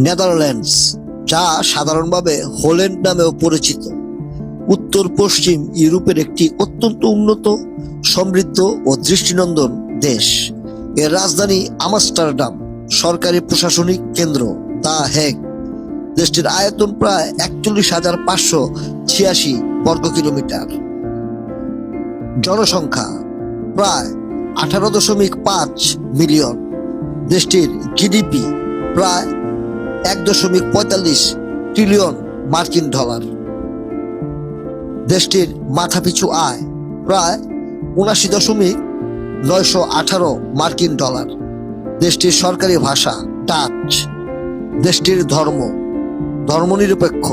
Netherlands, যা সাধারণভাবে Holland নামেও পরিচিত, উত্তর পশ্চিম ইউরোপের একটি অত্যন্ত উন্নত, সমৃদ্ধ ও দৃষ্টিনন্দন দেশ। এর রাজধানী আমস্টারডাম, সরকারি প্রশাসনিক কেন্দ্র দ্য হেগ। দেশটির আয়তন প্রায় 41,586 বর্গ কিলোমিটার। জনসংখ্যা প্রায় 18.5 মিলিয়ন। দেশটির জিডিপি প্রায় 1.45 ট্রিলিয়ন মার্কিন ডলার। দেশটির মাথাপিছু আয় প্রায় 79.918 মার্কিন ডলার। দেশটির সরকারি ভাষা ডাচ। দেশটির ধর্মনিরপেক্ষ,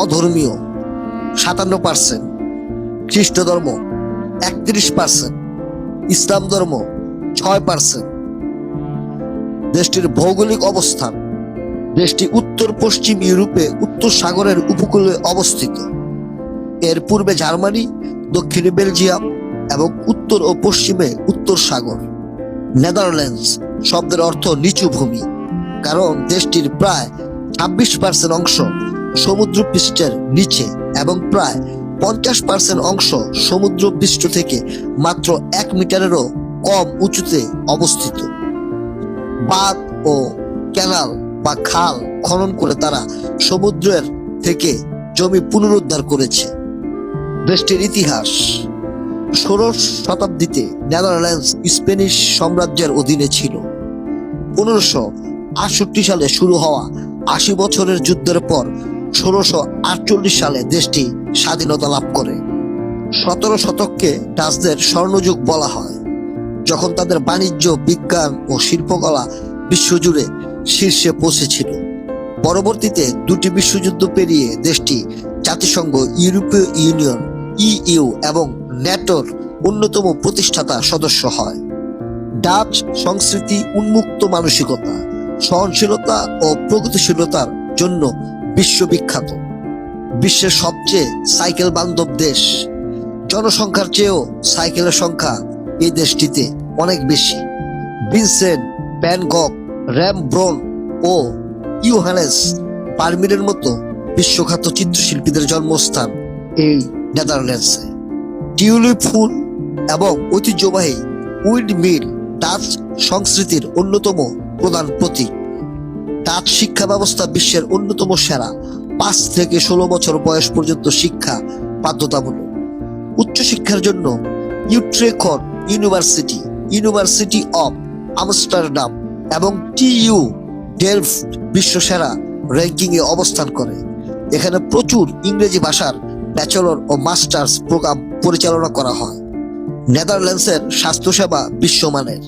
অধর্মীয় 57%, খ্রিস্ট ধর্ম 31%, ইসলাম ধর্ম 6%। দেশটির ভৌগোলিক অবস্থান, দেশটি উত্তর পশ্চিম ইউরোপে উত্তর সাগরের উপকূলে অবস্থিত। এর পূর্বে জার্মানি, দক্ষিণে বেলজিয়াম এবং উত্তর ও পশ্চিমে উত্তর সাগর। নেদারল্যান্ডস শব্দের অর্থ নিচু ভূমি, কারণ দেশটির প্রায় 26% অংশ সমুদ্রপৃষ্ঠের নিচে এবং প্রায় 50% অংশ সমুদ্রপৃষ্ঠ থেকে মাত্র 1 মিটারেরও কম উঁচুতে অবস্থিত। বাঁধ ও ক্যানাল বা খাল খনন করে তারা সমুদ্রের থেকে জমি পুনরুদ্ধার করেছে। দেশটির ইতিহাস, 16শ শতাব্দীতে নেদারল্যান্ডস স্প্যানিশ সাম্রাজ্যের অধীনে ছিল। 1568 সালে শুরু হওয়া 80 বছরের যুদ্ধের পর 1648 সালে দেশটি স্বাধীনতা লাভ করে। 17 শতককে ডাচদের স্বর্ণযুগ বলা হয়, যখন তাদের বাণিজ্য, বিজ্ঞান ও শিল্পকলা বিশ্বজুড়ে শীর্ষে পৌঁছেছিল। পরবর্তীতে দুটি বিশ্বযুদ্ধ পেরিয়ে দেশটি জাতিসংঘ, ইউরোপীয় ইউনিয়ন ইইউ এবং ন্যাটোর অন্যতম প্রতিষ্ঠাতা সদস্য হয়। ডাচ সংস্কৃতি উন্মুক্ত মানসিকতা, সহনশীলতা ও প্রগতিশীলতার জন্য বিশ্ববিখ্যাত। বিশ্বের সবচেয়ে সাইকেল বান্ধব দেশ। জনসংখ্যার চেয়েও সাইকেলের সংখ্যা এই দেশটিতে অনেক বেশি। ভিনসেন্ট ভ্যান গঘ, রেমব্রান্ড ও ইয়োহানেস ভার্মিরের মতো বিশ্বখ্যাত চিত্রশিল্পীদের জন্মস্থান এই নেদারল্যান্ডসে। টিউলিপ ফুল এবং ঐতিহ্যবাহী উইন্ডমিল ডাচ সংস্কৃতির অন্যতম প্রধান প্রতীক। ডাচ শিক্ষা ব্যবস্থা বিশ্বের অন্যতম সেরা। 5 থেকে 16 বছর বয়স পর্যন্ত শিক্ষা বাধ্যতামূলক। উচ্চশিক্ষার জন্য Utrecht university, university of Amsterdam এবং টিইউ ডেলফট বিশ্বসেরা র্যাঙ্কিংয়ে অবস্থান করে। এখানে প্রচুর ইংরেজি ভাষার ব্যাচেলর ও মাস্টার্স প্রোগ্রাম পরিচালনা করা হয়। নেদারল্যান্ডসের স্বাস্থ্যসেবা বিশ্বমানের।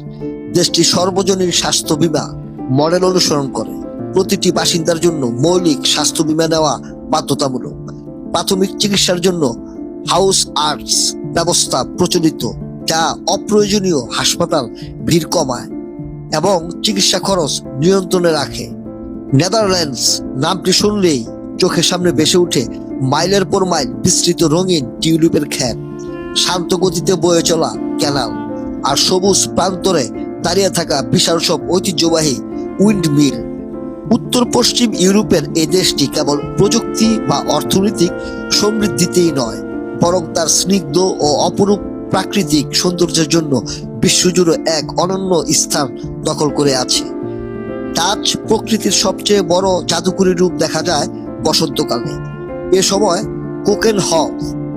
দেশটি সর্বজনীন স্বাস্থ্য বীমা মডেল অনুসরণ করে। প্রতিটি বাসিন্দার জন্য মৌলিক স্বাস্থ্য বীমা নেওয়া বাধ্যতামূলক। প্রাথমিক চিকিৎসার জন্য হাউস আর্টস ব্যবস্থা প্রচলিত, যা অপ্রয়োজনীয় হাসপাতাল ভিড় কমায় এবং চিকিৎসা খরচ নিয়ন্ত্রণে রাখে। নেদারল্যান্ডস নামটি শুনলেই চোখের সামনে ভেসে ওঠে মাইলের পর মাইল বিস্তৃত রঙিন টিউলিপের ক্ষেত, শান্ত গতিতে বয়ে চলা ক্যানাল আর সবুজ প্রান্তরে দাঁড়িয়ে থাকা বিশাল সব ঐতিহ্যবাহী উইন্ডমিল। উত্তর পশ্চিম ইউরোপের এই দেশটি কেবল প্রযুক্তি বা অর্থনৈতিক সমৃদ্ধিতেই নয়, বরং তার স্নিগ্ধ ও অপরূপ প্রাকৃতিক সৌন্দর্যের জন্য বিশ্বজুড়ে এক অনন্য স্থান দখল করে আছে। ডাচ প্রকৃতির সবচেয়ে বড় জাদুকরী রূপ দেখা যায় বসন্তকালে। এ সময় কোকেনহগ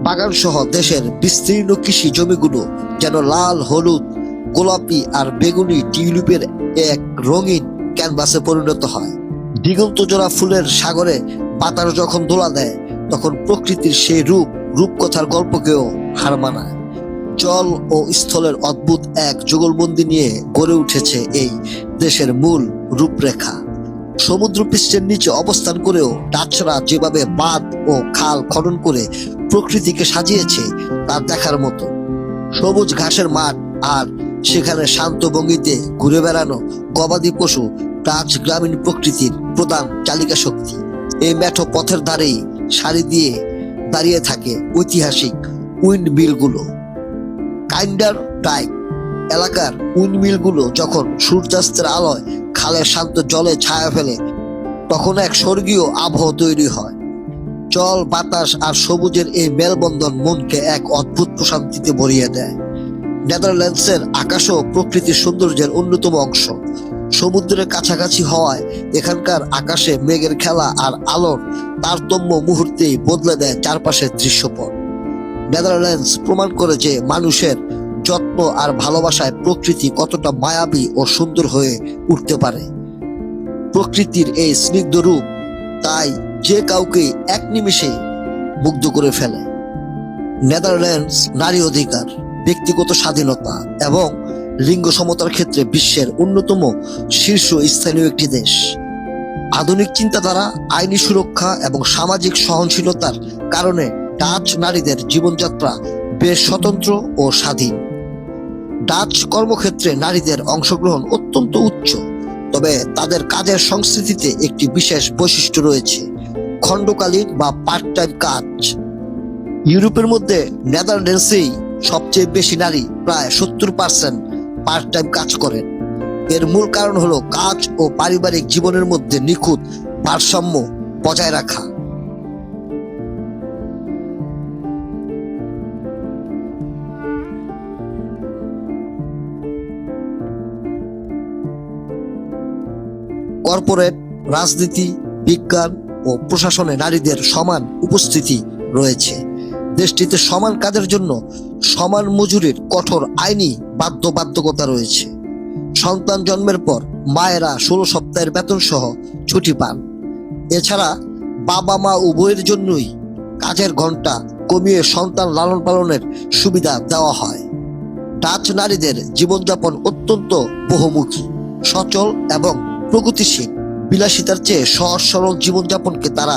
বাগান সহ দেশের বিস্তীর্ণ কৃষি জমিগুলো যেন লাল, হলুদ, গোলাপি আর বেগুনি টিউলিপের এক রঙিন ক্যানভাসে পরিণত হয়। দিগন্ত জোড়া ফুলের সাগরে বাতাস যখন দোলা দেয়, তখন প্রকৃতির সেই রূপকথার গল্পকেও হার মানায়। জল ও স্থলের অদ্ভুত এক যুগলবন্দি নিয়ে গড়ে উঠেছে এই দেশের মূল রূপরেখা। সমুদ্রপৃষ্ঠের নিচে অবস্থান করেও ডাচরা যেভাবে বাঁধ ও খাল খনন করে প্রকৃতিকে সাজিয়েছে তা দেখার মতো। সবুজ ঘাসের মাঠ আর সেখানে শান্ত ভঙ্গিতে ঘুরে বেড়ানো গবাদি পশু ডাচ গ্রামীণ প্রকৃতির প্রধান চালিকা শক্তি। এই মেঠো পথের ধারেই সারি দিয়ে দাঁড়িয়ে থাকে ঐতিহাসিক উইন্ডমিলগুলো। কাইন্ডার ডাইক এলাকার উইন্ডমিলগুলো যখন সূর্যাস্তের আলোয় খালের শান্ত জলে ছায়া ফেলে, তখন এক স্বর্গীয় আবহ তৈরি হয়। জল, বাতাস আর সবুজের এই মেলবন্ধন মনকে এক অদ্ভুত প্রশান্তিতে ভরিয়ে দেয়। নেদারল্যান্ডসের আকাশও প্রকৃতির সৌন্দর্যের অন্যতম অংশ। সমুদ্রের কাছাকাছি হওয়ায় এখানকার আকাশে মেঘের খেলা আর আলোর তারতম্য মুহূর্তেই বদলে দেয় চারপাশের দৃশ্যপট। নেদারল্যান্ডস প্রমাণ করে যে মানুষের যত্ন আর ভালোবাসায় প্রকৃতি কতটা মায়াবী ও সুন্দর হয়ে উঠতে পারে। প্রকৃতির এই স্নিগ্ধ রূপ তাই যে কাউকে এক নিমিষে মুগ্ধ করে ফেলে। নেদারল্যান্ডস নারী অধিকার, ব্যক্তিগত স্বাধীনতা এবং লিঙ্গ সমতার ক্ষেত্রে বিশ্বের অন্যতম শীর্ষস্থানীয় একটি দেশ। আধুনিক চিন্তাধারা, আইনি সুরক্ষা এবং সামাজিক সহনশীলতার কারণে ডাচ নারীদের জীবনযাত্রা বেশ স্বতন্ত্র ও স্বাধীন। ডাচ কর্মক্ষেত্রে নারীদের অংশগ্রহণ অত্যন্ত উচ্চ, তবে তাদের কাজের সংস্কৃতিতে একটি বিশেষ বৈশিষ্ট্য রয়েছে: খণ্ডকালীন বা পার্ট টাইম কাজ। ইউরোপের মধ্যে নেদারল্যান্ডসেই সবচেয়ে বেশি নারী, প্রায় 70% পার্ট টাইম কাজ করেন। এর মূল কারণ হলো কাজ ও পারিবারিক জীবনের মধ্যে নিখুঁত ভারসাম্য বজায় রাখা। কর্পোরেট, রাজনীতি, বিজ্ঞান ও প্রশাসনে নারীদের সমান উপস্থিতি রয়েছে। দেশটিতে সমান কাজের জন্য সমান মজুরির কঠোর আইনি বাধ্যবাধকতা রয়েছে। সন্তান জন্মের পর মায়েরা 16 সপ্তাহের বেতন সহ ছুটি পান। এছাড়া বাবা মা উভয়ের জন্যই কাজের ঘন্টা কমিয়ে সন্তান লালন পালনের সুবিধা দেওয়া হয়। ডাচ নারীদের জীবনযাপন অত্যন্ত বহুমুখী, সচল এবং প্রগতিশীল। বিলাসিতার চেয়ে সহজ সরল জীবনযাপনকে তারা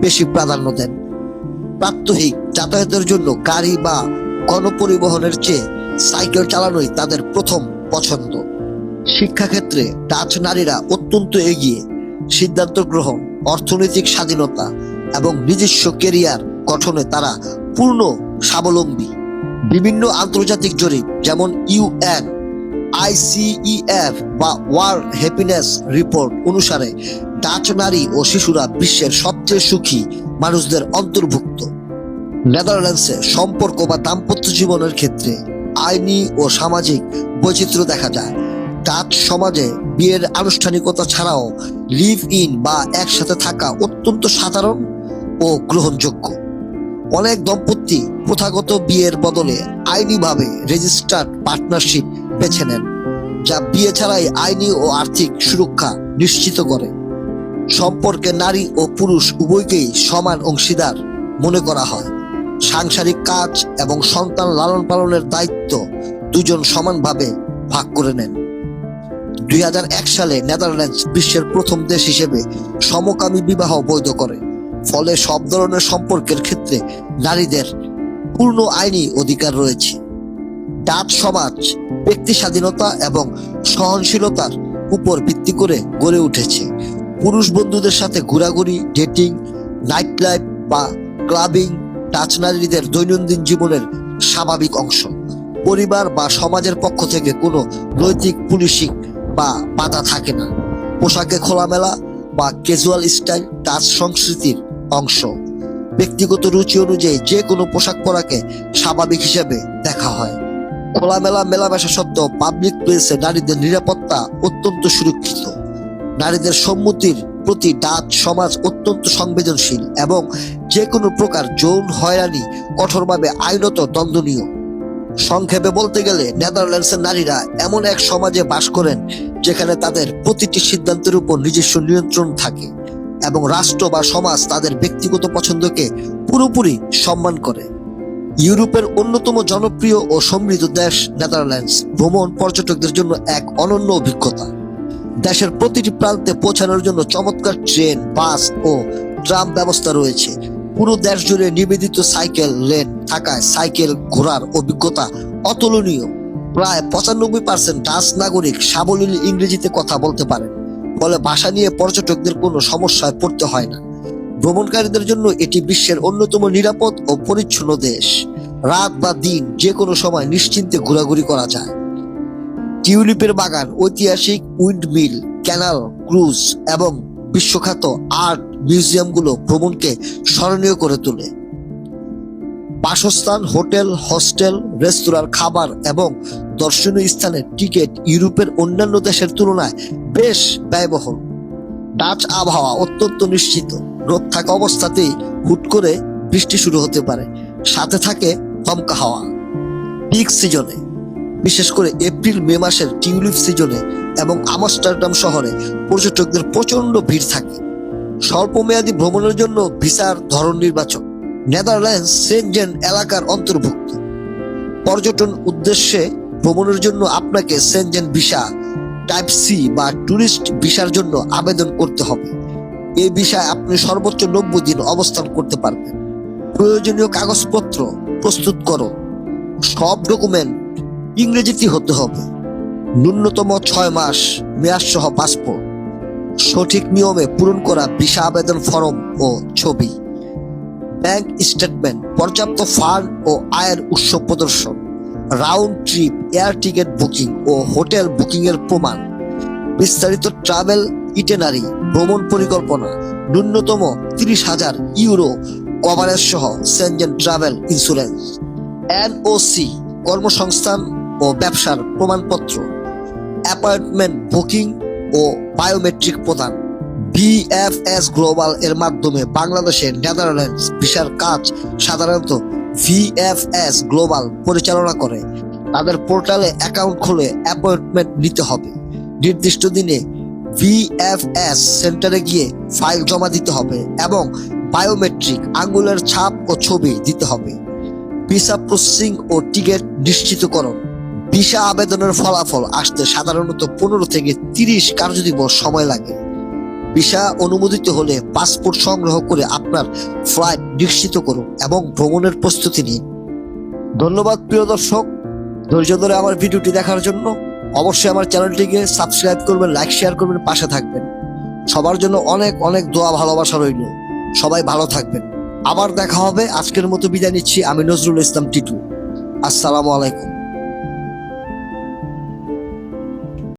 বেশি প্রাধান্য দেন। প্রাত্যহিক যাতায়াতের জন্য গাড়ি বা গণপরিবহনের চেয়ে সাইকেল চালানোই তাদের প্রথম পছন্দ। শিক্ষাক্ষেত্রে ডাচ নারীরা অত্যন্ত এগিয়ে। সিদ্ধান্ত গ্রহণ, অর্থনৈতিক স্বাধীনতা এবং নিজস্ব কেরিয়ার গঠনে তারা পূর্ণ স্বাবলম্বী। বিভিন্ন আন্তর্জাতিক জরিপ যেমন ইউএন, ICEF বা ওয়ার্ল্ড হ্যাপিনেস রিপোর্ট অনুসারে ডাচ নারী ও শিশুরা বিশ্বের সবচেয়ে সুখী মানুষদের অন্তর্ভুক্ত। নেদারল্যান্ডসে সম্পর্ক বা দাম্পত্য জীবনের ক্ষেত্রে আইনি ও সামাজিক বৈচিত্র্য দেখা যায়। ডাচ সমাজে বিয়ের আনুষ্ঠানিকতা ছাড়াও লিভ ইন বা একসাথে থাকা অত্যন্ত সাধারণ ও গ্রহণযোগ্য। অনেক দম্পতি প্রথাগত বিয়ের বদলে আইনিভাবে রেজিস্টার্ড পার্টনারশিপ বেছে নেন, যা বিয়ে ছাড়াই আইনি ও আর্থিক সুরক্ষা নিশ্চিত করে। সম্পর্কে নারী ও পুরুষ উভয়কেই সমান অংশীদার মনে করা হয়। সাংসারিক কাজ এবং সন্তান লালন পালনের দায়িত্ব দুজন সমানভাবে ভাগ করে নেন। 2001 সালে নেদারল্যান্ডস বিশ্বের প্রথম দেশ হিসেবে সমকামী বিবাহ বৈধ করে। ফলে সব ধরনের সম্পর্কের ক্ষেত্রে নারীদের পূর্ণ আইনি অধিকার রয়েছে। ডাচ সমাজ ব্যক্তি স্বাধীনতা এবং সহনশীলতার উপর ভিত্তি করে গড়ে উঠেছে। পুরুষ বন্ধুদের সাথে ঘোরাঘুরি, ডেটিং, নাইট লাইফ বা ক্লাবিং ডাচ নারীদের দৈনন্দিন জীবনের স্বাভাবিক অংশ। পরিবার বা সমাজের পক্ষ থেকে কোনো নৈতিক পুলিশিং বা বাধা থাকে না। পোশাকে খোলামেলা বা ক্যাজুয়াল স্টাইল ডাচ সংস্কৃতির অংশ। ব্যক্তিগত রুচি অনুযায়ী যে কোনো পোশাক পরাকে স্বাভাবিক হিসেবে দেখা হয়। খোলামেলা মেলামেশা সত্ত্বেও পাবলিক প্লেসে নারীদের নিরাপত্তা অত্যন্ত সুরক্ষিত। নারীদের সম্মতির প্রতি ডাচ সমাজ অত্যন্ত সংবেদনশীল এবং যে কোনো প্রকার যৌন হয়রানি কঠোরভাবে আইনত দণ্ডনীয়। সংক্ষেপে বলতে গেলে নেদারল্যান্ডসের নারীরা এমন এক সমাজে বাস করেন যেখানে তাদের প্রতিটি সিদ্ধান্তের উপর নিজস্ব নিয়ন্ত্রণ থাকে এবং রাষ্ট্র বা সমাজ তাদের ব্যক্তিগত পছন্দকে পুরোপুরি সম্মান করে। ইউরোপের অন্যতম জনপ্রিয় ও সমৃদ্ধ দেশ নেদারল্যান্ডস ভ্রমণ পর্যটকদের জন্য এক অনন্য অভিজ্ঞতা। দেশের প্রতিটি প্রান্তে পৌঁছানোর জন্য চমৎকার ট্রেন, বাস ও ট্রাম ব্যবস্থা রয়েছে। পুরো দেশ জুড়ে নিবেদিত সাইকেল লেন থাকায় সাইকেল ঘোরার অভিজ্ঞতা অতুলনীয়। প্রায় 95% ডাচ নাগরিক সাবলীল ইংরেজিতে কথা বলতে পারেন, ফলে ভাষা নিয়ে পর্যটকদের কোনো সমস্যায় পড়তে হয় না। ভ্রমণকারীদের জন্য এটি বিশ্বের অন্যতম নিরাপদ ও পরিচ্ছন্ন দেশ। রাত বা দিন যে কোনো সময় নিশ্চিন্তে ঘোরাঘুরি করা যায়। টিউলিপের বাগান, ঐতিহাসিক উইন্ডমিল, ক্যানাল ক্রুজ এবং বিশ্বখ্যাত আর্ট মিউজিয়ামগুলো ভ্রমণকে স্মরণীয় করে তোলে। বাসস্থান, হোটেল, হস্টেল, রেস্তোরাঁর খাবার এবং দর্শনীয় স্থানের টিকিট ইউরোপের অন্যান্য দেশের তুলনায় বেশ ব্যয়বহুল। ডাচ আবহাওয়া অত্যন্ত নিশ্চিত। রোদ থাকা অবস্থাতেই হুট করে বৃষ্টি শুরু হতে পারে, সাথে থাকে দমকা হাওয়া। পিক সিজনে, বিশেষ করে এপ্রিল মে মাসের টিউলিপ সিজনে এবং আমস্টারডাম শহরে পর্যটকদের প্রচন্ড ভিড় থাকে। স্বল্পমেয়াদী ভ্রমণের জন্য ভিসার ধরন নির্বাচন। নেদারল্যান্ডস সেনজেন এলাকার অন্তর্ভুক্ত। পর্যটন উদ্দেশ্যে ভ্রমণের জন্য আপনাকে সেনজেন ভিসা টাইপ সি বা ট্যুরিস্ট ভিসার জন্য আবেদন করতে হবে। এই ভিসায় আপনি সর্বোচ্চ 90 দিন অবস্থান করতে পারবেন। প্রয়োজনীয় কাগজপত্র প্রস্তুত করুন। সব ডকুমেন্ট ইংরেজিতে হতে হবে। ন্যূনতম 6 মাস মেয়াদ সহ পাসপোর্ট, সঠিক নিয়মে পূরণ করা ভিসা আবেদন ফর্ম ও ছবি, ব্যাংক স্টেটমেন্ট, পর্যাপ্ত ফান্ড ও আয়ের উৎস প্রদর্শন, round trip air ticket booking ও হোটেল বুকিং এর প্রমাণ, বিস্তারিত ট্রাভেল ইটেনারি, ভ্রমণ পরিকল্পনা, ন্যূনতম 30,000 ইউরো কভারেজ সহ সেনজেন ট্রাভেল ইন্স্যুরেন্স, এনওসি কর্মসংস্থান ও ব্যবসার প্রমাণপত্র, অ্যাপয়েন্টমেন্ট বুকিং ও বায়োমেট্রিক প্রদান। ভিএফএস গ্লোবাল এর মাধ্যমে বাংলাদেশে নেদারল্যান্ডস ভিসার কাজ সাধারণত ভিএফএস গ্লোবাল পরিচালনা করে। তাদের পোর্টালে অ্যাকাউন্ট খুলে অ্যাপয়েন্টমেন্ট নিতে হবে। নির্দিষ্ট দিনে ভিএফএস সেন্টারে গিয়ে ফাইল জমা দিতে হবে এবং বায়োমেট্রিক আঙ্গুলের ছাপ ও ছবি দিতে হবে। ভিসা প্রসেসিং ও টিকিট নিশ্চিতকরণ। ভিসা আবেদনের ফলাফল আসতে সাধারণত 15 থেকে 30 কার্যদিবস সময় লাগে। ভিসা অনুমোদিত হলে পাসপোর্ট সংগ্রহ করে আপনার ফ্লাইট নিশ্চিত করুন এবং ভ্রমণের প্রস্তুতি নিন। ধন্যবাদ প্রিয় দর্শক, ধৈর্য ধরে আমার ভিডিওটি দেখার জন্য। অবশ্যই আমার চ্যানেলটিকে সাবস্ক্রাইব করবেন, লাইক শেয়ার করবেন, পাশে থাকবেন। সবার জন্য অনেক অনেক দোয়া ভালোবাসা রইল। সবাই ভালো থাকবেন। আবার দেখা হবে। আজকের মতো বিদায় নিচ্ছি। আমি নজরুল ইসলাম টিটু। আসসালামু আলাইকুম।